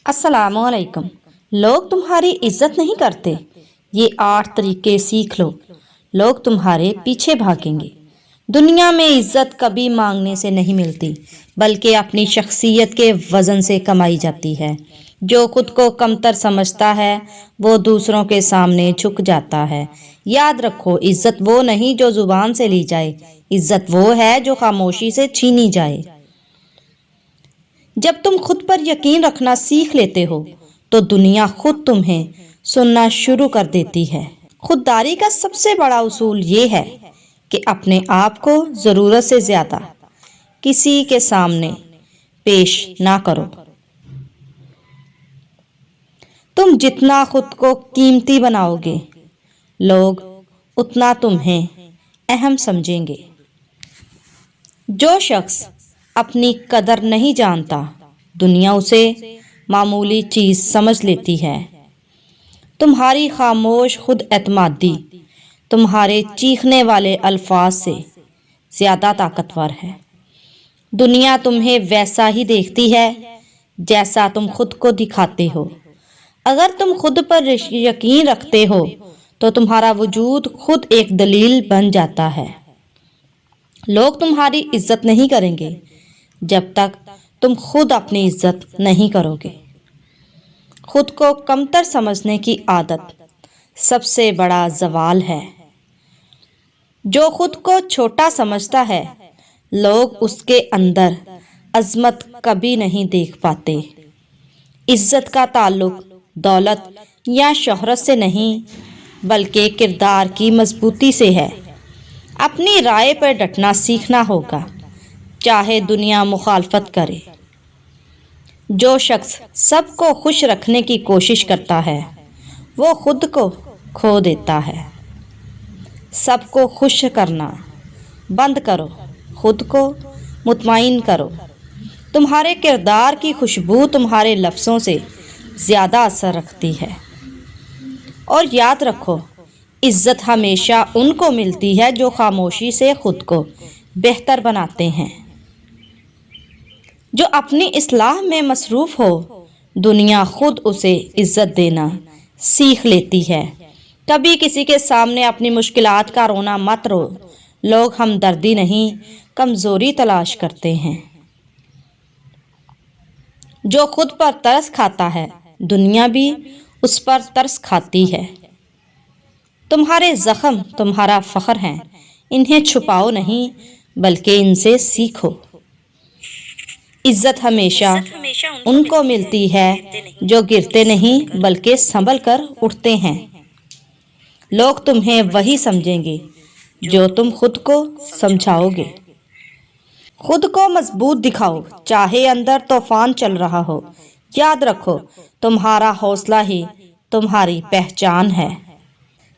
السلام علیکم۔ لوگ تمہاری عزت نہیں کرتے، یہ 8 طریقے سیکھ لو، لوگ تمہارے پیچھے بھاگیں گے۔ دنیا میں عزت کبھی مانگنے سے نہیں ملتی، بلکہ اپنی شخصیت کے وزن سے کمائی جاتی ہے۔ جو خود کو کمتر سمجھتا ہے وہ دوسروں کے سامنے جھک جاتا ہے۔ یاد رکھو، عزت وہ نہیں جو زبان سے لی جائے، عزت وہ ہے جو خاموشی سے چھینی جائے۔ جب تم خود پر یقین رکھنا سیکھ لیتے ہو تو دنیا خود تمہیں سننا شروع کر دیتی ہے۔ خودداری کا سب سے بڑا اصول یہ ہے کہ اپنے آپ کو ضرورت سے زیادہ کسی کے سامنے پیش نہ کرو۔ تم جتنا خود کو قیمتی بناؤ گے، لوگ اتنا تمہیں اہم سمجھیں گے۔ جو شخص اپنی قدر نہیں جانتا، دنیا اسے معمولی چیز سمجھ لیتی ہے۔ تمہاری خاموش خود اعتمادی تمہارے چیخنے والے الفاظ سے زیادہ طاقتور ہے۔ دنیا تمہیں ویسا ہی دیکھتی ہے جیسا تم خود کو دکھاتے ہو۔ اگر تم خود پر یقین رکھتے ہو تو تمہارا وجود خود ایک دلیل بن جاتا ہے۔ لوگ تمہاری عزت نہیں کریں گے جب تک تم خود اپنی عزت نہیں کرو گے۔ خود کو کمتر سمجھنے کی عادت سب سے بڑا زوال ہے۔ جو خود کو چھوٹا سمجھتا ہے، لوگ اس کے اندر عظمت کبھی نہیں دیکھ پاتے۔ عزت کا تعلق دولت یا شہرت سے نہیں، بلکہ کردار کی مضبوطی سے ہے۔ اپنی رائے پر ڈٹنا سیکھنا ہوگا، چاہے دنیا مخالفت کرے۔ جو شخص سب کو خوش رکھنے کی کوشش کرتا ہے وہ خود کو کھو دیتا ہے۔ سب کو خوش کرنا بند کرو، خود کو مطمئن کرو۔ تمہارے کردار کی خوشبو تمہارے لفظوں سے زیادہ اثر رکھتی ہے۔ اور یاد رکھو، عزت ہمیشہ ان کو ملتی ہے جو خاموشی سے خود کو بہتر بناتے ہیں۔ جو اپنی اصلاح میں مصروف ہو، دنیا خود اسے عزت دینا سیکھ لیتی ہے۔ کبھی کسی کے سامنے اپنی مشکلات کا رونا مت رو۔ لوگ ہمدردی نہیں، کمزوری تلاش کرتے ہیں۔ جو خود پر ترس کھاتا ہے، دنیا بھی اس پر ترس کھاتی ہے۔ تمہارے زخم تمہارا فخر ہیں، انہیں چھپاؤ نہیں بلکہ ان سے سیکھو۔ عزت ہمیشہ ان کو ملتی ہے جو گرتے نہیں بلکہ سنبھل کر اٹھتے ہیں۔ لوگ تمہیں وہی سمجھیں گے جو تم خود کو سمجھاؤ گے۔ خود کو مضبوط دکھاؤ، چاہے اندر طوفان چل رہا ہو۔ یاد رکھو، تمہارا حوصلہ ہی تمہاری پہچان ہے۔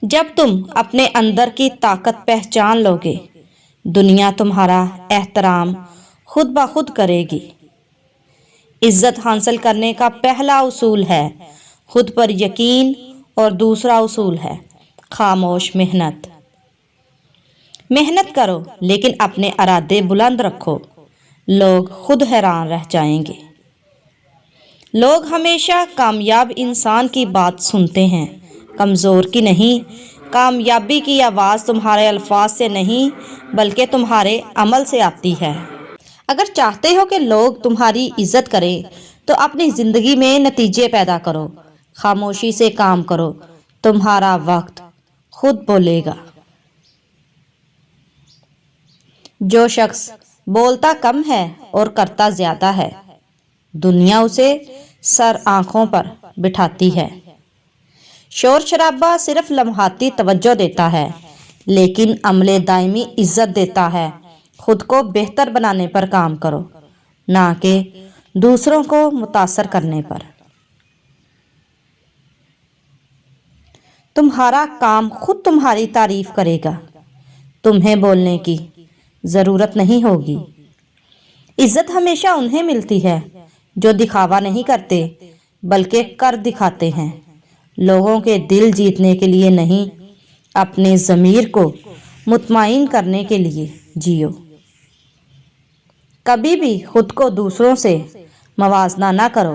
جب تم اپنے اندر کی طاقت پہچان لو گے، دنیا تمہارا احترام خود بخود کرے گی۔ عزت حاصل کرنے کا پہلا اصول ہے خود پر یقین، اور دوسرا اصول ہے خاموش محنت۔ محنت کرو لیکن اپنے ارادے بلند رکھو، لوگ خود حیران رہ جائیں گے۔ لوگ ہمیشہ کامیاب انسان کی بات سنتے ہیں، کمزور کی نہیں۔ کامیابی کی آواز تمہارے الفاظ سے نہیں بلکہ تمہارے عمل سے آتی ہے۔ اگر چاہتے ہو کہ لوگ تمہاری عزت کریں تو اپنی زندگی میں نتیجے پیدا کرو۔ خاموشی سے کام کرو، تمہارا وقت خود بولے گا۔ جو شخص بولتا کم ہے اور کرتا زیادہ ہے، دنیا اسے سر آنکھوں پر بٹھاتی ہے۔ شور شرابہ صرف لمحاتی توجہ دیتا ہے، لیکن عمل دائمی عزت دیتا ہے۔ خود کو بہتر بنانے پر کام کرو، نہ کہ دوسروں کو متاثر کرنے پر۔ تمہارا کام خود تمہاری تعریف کرے گا، تمہیں بولنے کی ضرورت نہیں ہوگی۔ عزت ہمیشہ انہیں ملتی ہے جو دکھاوا نہیں کرتے بلکہ کر دکھاتے ہیں۔ لوگوں کے دل جیتنے کے لیے نہیں، اپنے ضمیر کو مطمئن کرنے کے لیے جیو۔ کبھی بھی خود کو دوسروں سے موازنہ نہ کرو،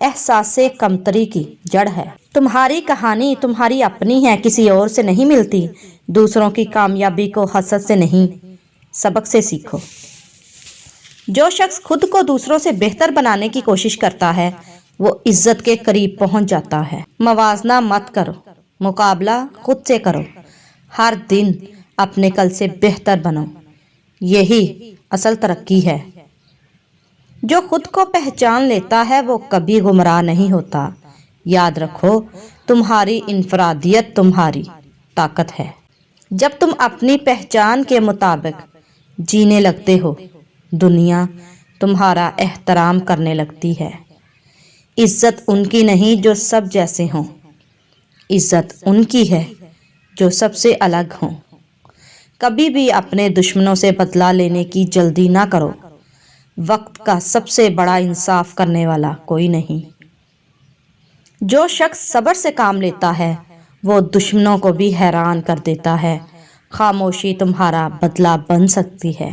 احساس کمتری کی جڑ ہے۔ تمہاری کہانی تمہاری اپنی ہے، کسی اور سے نہیں ملتی۔ دوسروں کی کامیابی کو حسد سے نہیں، سبق سے سیکھو۔ جو شخص خود کو دوسروں سے بہتر بنانے کی کوشش کرتا ہے وہ عزت کے قریب پہنچ جاتا ہے۔ موازنہ مت کرو، مقابلہ خود سے کرو۔ ہر دن اپنے کل سے بہتر بنو، یہی اصل ترقی ہے۔ جو خود کو پہچان لیتا ہے وہ کبھی گمراہ نہیں ہوتا۔ یاد رکھو، تمہاری انفرادیت تمہاری طاقت ہے۔ جب تم اپنی پہچان کے مطابق جینے لگتے ہو، دنیا تمہارا احترام کرنے لگتی ہے۔ عزت ان کی نہیں جو سب جیسے ہوں، عزت ان کی ہے جو سب سے الگ ہوں۔ کبھی بھی اپنے دشمنوں سے بدلہ لینے کی جلدی نہ کرو۔ وقت کا سب سے بڑا انصاف کرنے والا کوئی نہیں۔ جو شخص صبر سے کام لیتا ہے وہ دشمنوں کو بھی حیران کر دیتا ہے۔ خاموشی تمہارا بدلہ بن سکتی ہے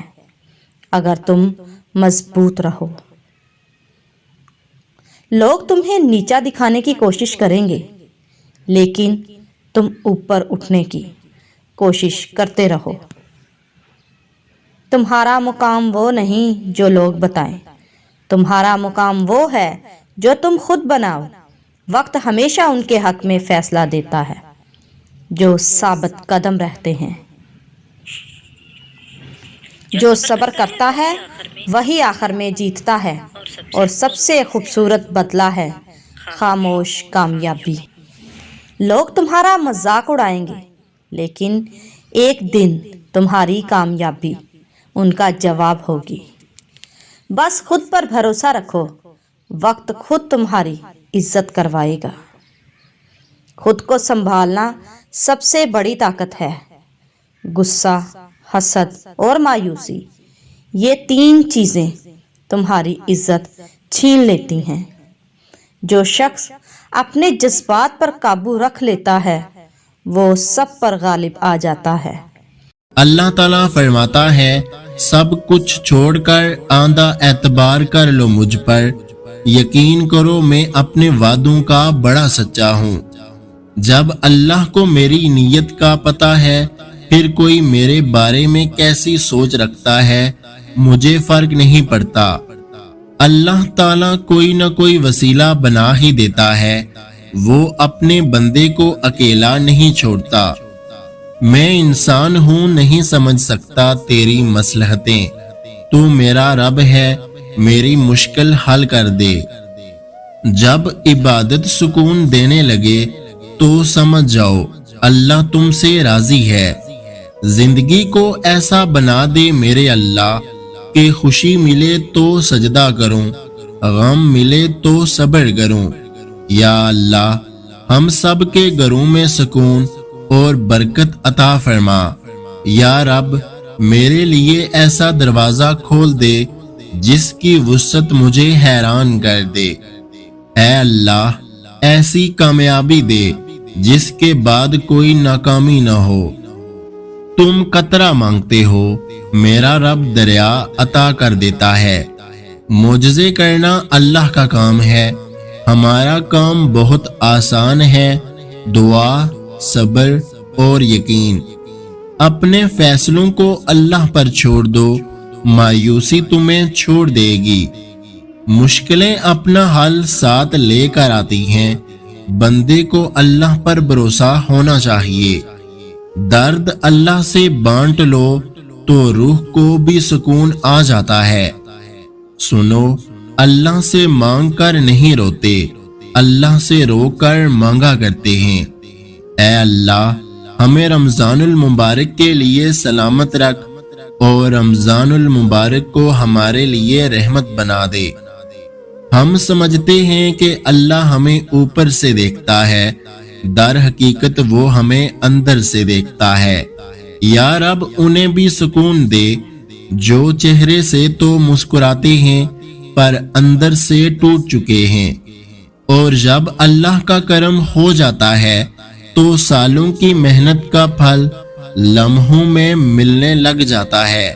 اگر تم مضبوط رہو۔ لوگ تمہیں نیچا دکھانے کی کوشش کریں گے لیکن تم اوپر اٹھنے کی کوشش کرتے رہو۔ تمہارا مقام وہ نہیں جو لوگ بتائیں، تمہارا مقام وہ ہے جو تم خود بناؤ۔ وقت ہمیشہ ان کے حق میں فیصلہ دیتا ہے جو ثابت قدم رہتے ہیں۔ جو صبر کرتا ہے وہی آخر میں جیتتا ہے، اور سب سے خوبصورت بدلہ ہے خاموش کامیابی۔ لوگ تمہارا مذاق اڑائیں گے لیکن ایک دن تمہاری کامیابی ان کا جواب ہوگی۔ بس خود پر بھروسہ رکھو، وقت خود تمہاری عزت کروائے گا۔ خود کو سنبھالنا سب سے بڑی طاقت ہے۔ غصہ، حسد اور مایوسی، یہ تین چیزیں تمہاری عزت چھین لیتی ہیں۔ جو شخص اپنے جذبات پر قابو رکھ لیتا ہے وہ سب پر غالب آ جاتا ہے۔ اللہ تعالیٰ فرماتا ہے، سب کچھ چھوڑ کر آندھا اعتبار کر لو مجھ پر، یقین کرو میں اپنے وعدوں کا بڑا سچا ہوں۔ جب اللہ کو میری نیت کا پتہ ہے، پھر کوئی میرے بارے میں کیسی سوچ رکھتا ہے مجھے فرق نہیں پڑتا۔ اللہ تعالیٰ کوئی نہ کوئی وسیلہ بنا ہی دیتا ہے، وہ اپنے بندے کو اکیلا نہیں چھوڑتا۔ میں انسان ہوں، نہیں سمجھ سکتا تیری مصلحتیں، تو میرا رب ہے، میری مشکل حل کر دے۔ جب عبادت سکون دینے لگے تو سمجھ جاؤ اللہ تم سے راضی ہے۔ زندگی کو ایسا بنا دے میرے اللہ کہ خوشی ملے تو سجدہ کروں، غم ملے تو صبر کروں۔ یا اللہ ہم سب کے گھروں میں سکون اور برکت عطا فرما۔ یا رب میرے لیے ایسا دروازہ کھول دے جس کی وسعت مجھے حیران کر دے۔ اے اللہ ایسی کامیابی دے جس کے بعد کوئی ناکامی نہ ہو۔ تم قطرہ مانگتے ہو، میرا رب دریا عطا کر دیتا ہے۔ معجزے کرنا اللہ کا کام ہے، ہمارا کام بہت آسان ہے۔ دعا، صبر اور یقین۔ اپنے فیصلوں کو اللہ پر چھوڑ دو، مایوسی تمہیں چھوڑ دے گی۔ مشکلیں اپنا حل ساتھ لے کر آتی ہیں، بندے کو اللہ پر بھروسہ ہونا چاہیے۔ درد اللہ سے بانٹ لو تو روح کو بھی سکون آ جاتا ہے۔ سنو، اللہ سے مانگ کر نہیں روتے، اللہ سے رو کر مانگا کرتے ہیں۔ اے اللہ ہمیں رمضان المبارک کے لیے سلامت رکھ اور رمضان المبارک کو ہمارے لیے رحمت بنا دے۔ ہم سمجھتے ہیں کہ اللہ ہمیں اوپر سے دیکھتا ہے، در حقیقت وہ ہمیں اندر سے دیکھتا ہے۔ یا رب انہیں بھی سکون دے جو چہرے سے تو مسکراتے ہیں پر اندر سے ٹوٹ چکے ہیں۔ اور جب اللہ کا کرم ہو جاتا ہے تو سالوں کی محنت کا پھل لمحوں میں ملنے لگ جاتا ہے۔